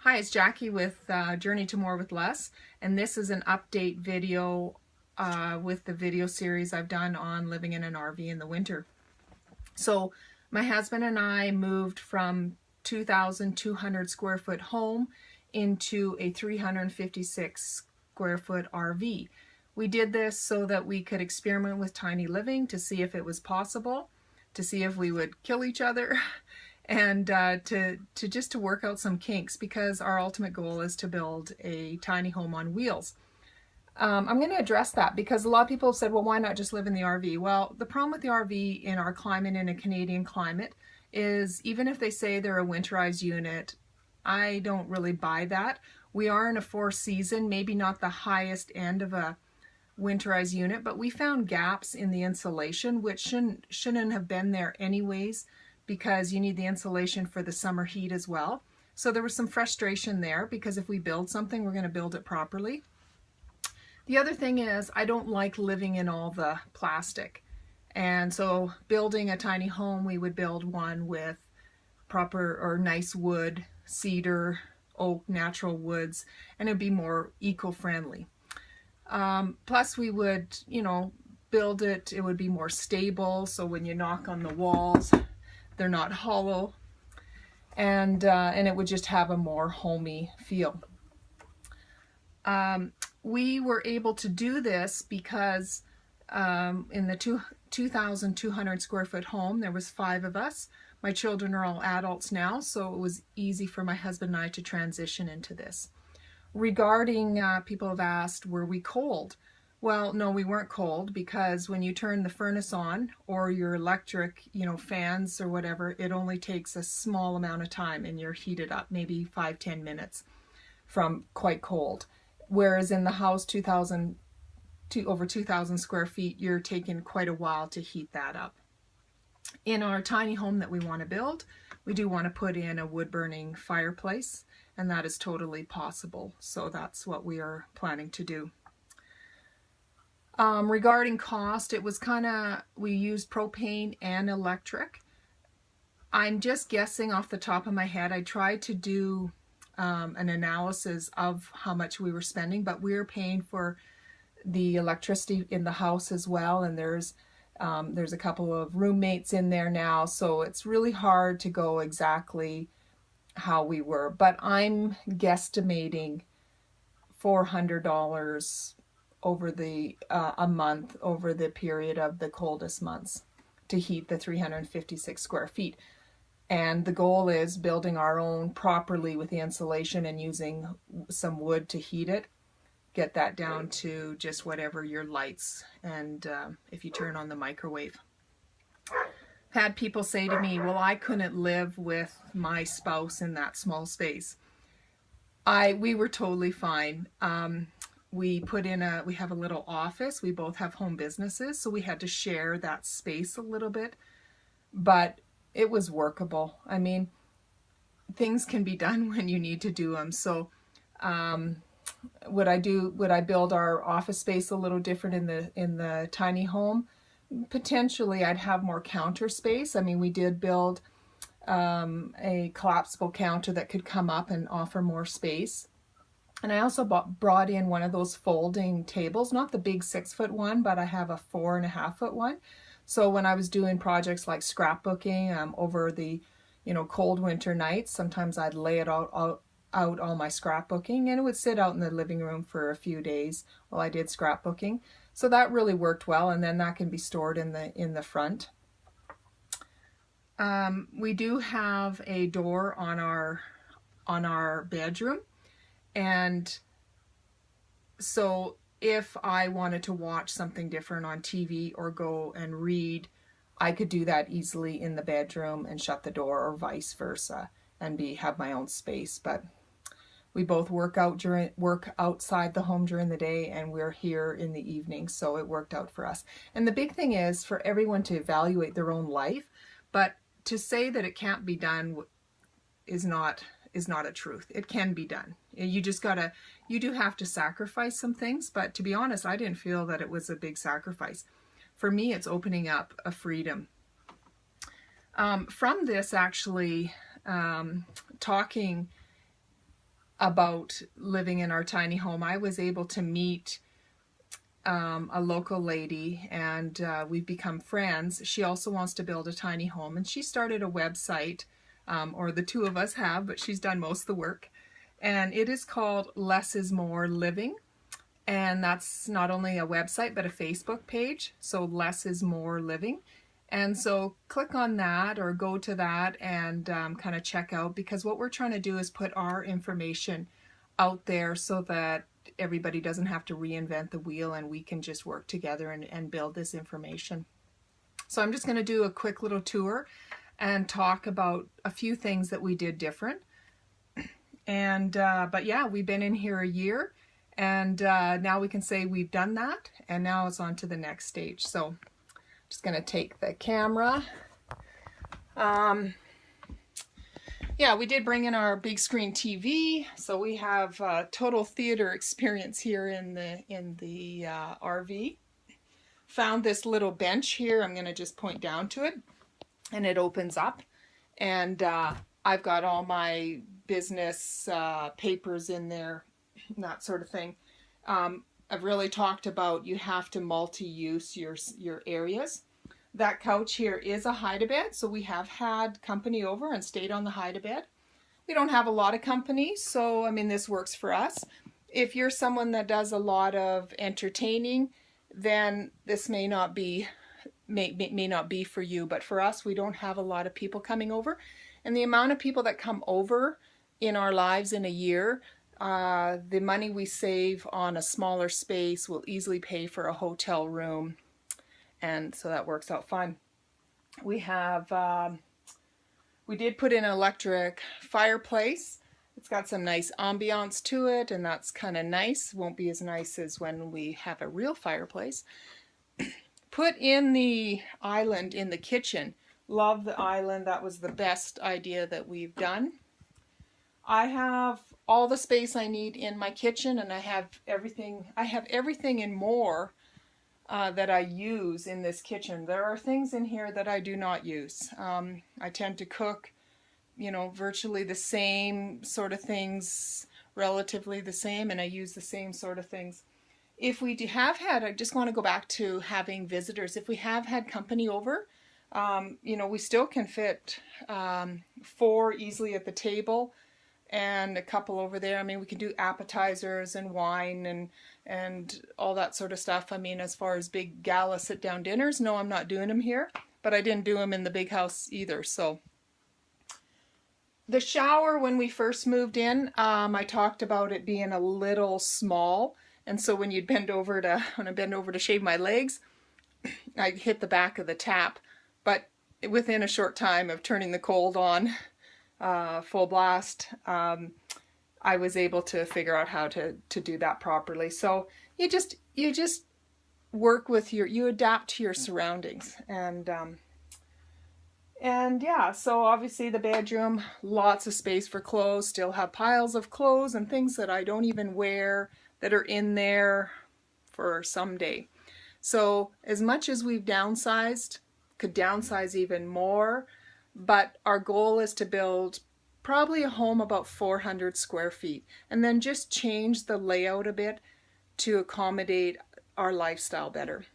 Hi, it's Jackie with Journey to More with Less, and this is an update video with the video series I've done on living in an RV in the winter. So my husband and I moved from 2,200 square foot home into a 356 square foot RV. We did this so that we could experiment with tiny living to see if it was possible, to see if we would kill each other, and to work out some kinks, because our ultimate goal is to build a tiny home on wheels. I'm going to address that because a lot of people have said, well, why not just live in the RV? Well, the problem with the RV in our climate, in a Canadian climate, is even if they say they're a winterized unit, I don't really buy that. We are in a four-season, maybe not the highest end of a winterized unit, but we found gaps in the insulation which shouldn't have been there anyways, because you need the insulation for the summer heat as well. So there was some frustration there, because if we build something, we're going to build it properly. The other thing is, I don't like living in all the plastic. And so building a tiny home, we would build one with proper or nice wood, cedar, oak, natural woods, and it'd be more eco-friendly. Plus we would, build it, it would be more stable, so when you knock on the walls, they're not hollow, and it would just have a more homey feel. We were able to do this because in the 2,200 square foot home, there was 5 of us. My children are all adults now, so it was easy for my husband and I to transition into this. Regarding, people have asked, were we cold? Well, no, we weren't cold, because when you turn the furnace on or your electric, fans or whatever, it only takes a small amount of time and you're heated up, maybe 5-10 minutes from quite cold. Whereas in the house, over 2,000 square feet, you're taking quite a while to heat that up. In our tiny home that we want to build, we do want to put in a wood-burning fireplace, and that is totally possible. So that's what we are planning to do. Regarding cost, it was we used propane and electric. I'm just guessing off the top of my head. I tried to do an analysis of how much we were spending, but we were paying for the electricity in the house as well, and there's a couple of roommates in there now, so it's really hard to go exactly how we were, but I'm guesstimating $400 over a month over the period of the coldest months to heat the 356 square feet. And the goal is building our own properly with the insulation and using some wood to heat it. Get that down to just whatever your lights and if you turn on the microwave. Had people say to me, well, I couldn't live with my spouse in that small space. We were totally fine. We have a little office. We both have home businesses, so we had to share that space a little bit, but it was workable. I mean, things can be done when you need to do them. So would I build our office space a little different in the tiny home? Potentially. I'd have more counter space. I mean, we did build a collapsible counter that could come up and offer more space. And I also brought in one of those folding tables, not the big 6-foot one, but I have a 4.5-foot one. So when I was doing projects like scrapbooking over the cold winter nights, sometimes I'd lay it out all my scrapbooking, and it would sit out in the living room for a few days while I did scrapbooking. So that really worked well, and then that can be stored in the front. We do have a door on our bedroom, and so if I wanted to watch something different on TV or go and read, I could do that easily in the bedroom and shut the door, or vice versa, and have my own space. But we both work outside the home during the day, and we're here in the evening, so it worked out for us. And the big thing is for everyone to evaluate their own life, but to say that it can't be done is not a truth. It can be done. You do have to sacrifice some things, but to be honest, I didn't feel that it was a big sacrifice. For me, it's opening up a freedom. From this, actually, talking about living in our tiny home, I was able to meet a local lady, and we've become friends. She also wants to build a tiny home, and she started a website, or the two of us have, but she's done most of the work. And it is called Less is More Living. And that's not only a website, but a Facebook page. So Less is More Living. And so click on that or go to that and kind of check out, because what we're trying to do is put our information out there so that everybody doesn't have to reinvent the wheel, and we can just work together and build this information. So I'm just going to do a quick little tour and talk about a few things that we did different. And but yeah, we've been in here a year, and now we can say we've done that, and now it's on to the next stage. So I'm just going to take the camera. Yeah, we did bring in our big screen TV, so we have total theater experience here in the RV. Found this little bench here. I'm going to just point down to it, and it opens up, and I've got all my business papers in there, that sort of thing. I've really talked about you have to multi-use your areas. That couch here is a hide-a-bed, so we have had company over and stayed on the hide-a-bed. We don't have a lot of company, so I mean this works for us. If you're someone that does a lot of entertaining, then this may not be for you, but for us, we don't have a lot of people coming over. And the amount of people that come over in our lives in a year, the money we save on a smaller space will easily pay for a hotel room, and so that works out fine. We have, we did put in an electric fireplace. It's got some nice ambiance to it, and that's kind of nice. Won't be as nice as when we have a real fireplace. Put in the island in the kitchen. Love the island. That was the best idea that we've done. I have all the space I need in my kitchen, and I have everything and more that I use in this kitchen. There are things in here that I do not use. I tend to cook, you know, virtually the same sort of things, relatively the same, and I use the same sort of things. If we have had, I just want to go back to having visitors. If we have had company over, you know, we still can fit 4 easily at the table, and a couple over there. I mean, we can do appetizers and wine and all that sort of stuff. I mean, as far as big gala sit-down dinners, no, I'm not doing them here, but I didn't do them in the big house either. So the shower, when we first moved in, I talked about it being a little small, and so when I bend over to shave my legs, I hit the back of the tap. But within a short time of turning the cold on, full blast, I was able to figure out how to do that properly. So you just work with you adapt to your surroundings, and yeah, so obviously the bedroom, lots of space for clothes, still have piles of clothes and things that I don't even wear that are in there for someday. So as much as we've downsized, could downsize even more, but our goal is to build probably a home about 400 square feet, and then just change the layout a bit to accommodate our lifestyle better.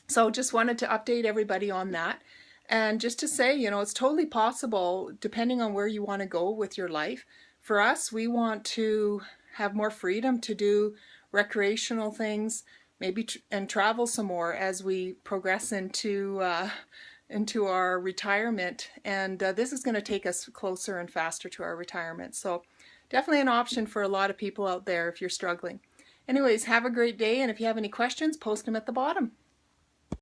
So just wanted to update everybody on that, and just to say, you know, it's totally possible depending on where you want to go with your life. For us, we want to have more freedom to do recreational things, maybe and travel some more as we progress into our retirement, and this is going to take us closer and faster to our retirement. So definitely an option for a lot of people out there if you're struggling. Anyways, have a great day, and if you have any questions, post them at the bottom.